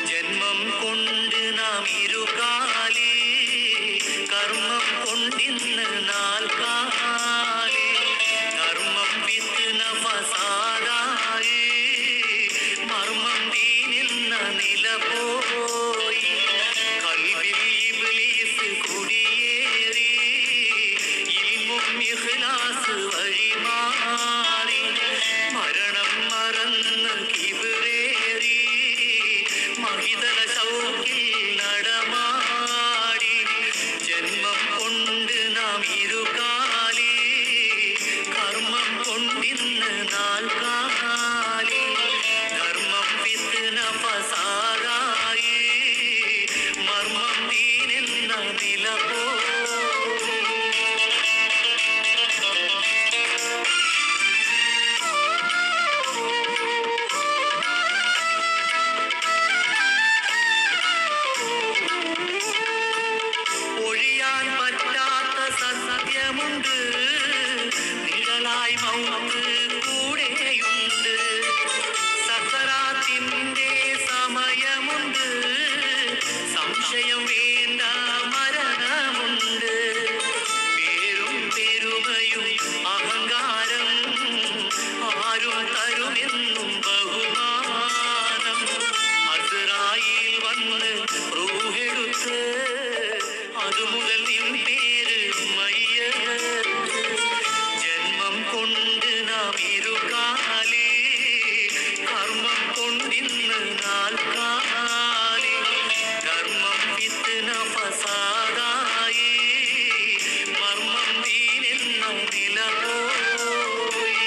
ജന്മം കൊണ്ട് നാം ഇരുകാലി, കർമ്മം കൊണ്ടിന്ന് നാൽക്കാലി. കർമ്മം വിത്ത് നഫസാദായി, മർമ്മം ദീനിന്ന നില പോയി. കൽബിൽ ഇബ്ലീസ് കുടിയേറി, ഇൽമും ഇഖ്ലാസ് വഴിമാറി. മരണം മറന്ന് കിബിറേറി, മഹിതല ശൗക്കിൽ നടമാടി. ജന്മം കൊണ്ട് നാം ഇരുകാലി, കർമ്മം കൊണ്ടിന്ന് നാൽക്കാലി. ധർമ്മം വിത്ത് നഫസാദായി, മർമ്മം ദീനെന്ന നില പോയി. ഒഴിയാൻ പറ്റാത്ത സത്യമുണ്ട്, നിഴലായി മൗത്ത് കൂടെയുണ്ട്. സക്കറാത്തിന്റെ സമയമുണ്ട്, സംശയം വേണ്ട മരണമുണ്ട്. പേരും പെരുമയും അഹങ്കാരം ആരും തരുമെന്നും ബഹുമാനം. അസ്രായീൽ വന്ന് റൂഹെടുത്ത്, അതുമുതൽ നിൻ പേര് മയ്യത്ത്. ജന്മം കൊണ്ട് നാം ഇരുകാലി, കർമ്മം കൊണ്ടിന്ന് നാൽക്കാലി. ധർമ്മം വിത്ത് നഫസാദായി, മർമ്മം ദീനെന്ന നില പോയി.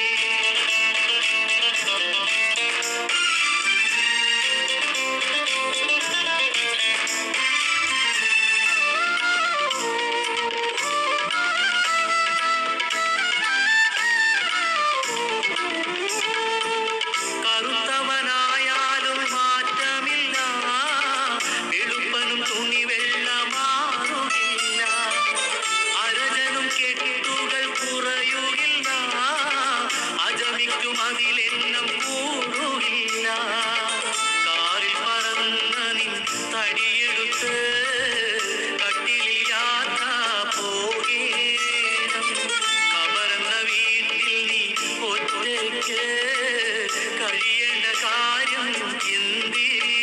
കറുത്തവനായാലും മാറ്റമില്ല, വെളുപ്പനും തുണി വെള്ളമാറുകില്ല. അരജനും കെട്ടുകൾ കുറയുകില്ല, അജമിക്കും അതിലെണ്ണം കൂടുകില്ല. കാറിൽ പറന്ന നിൻ തടിയെടുത്ത്, കട്ടിലിൽ യാത്ര പോകേണം. കബറന്ന വീട്ടിൽ നീ ഒറ്റയ്ക്ക്, കഴിയേണ്ട കാര്യം എന്തിന്?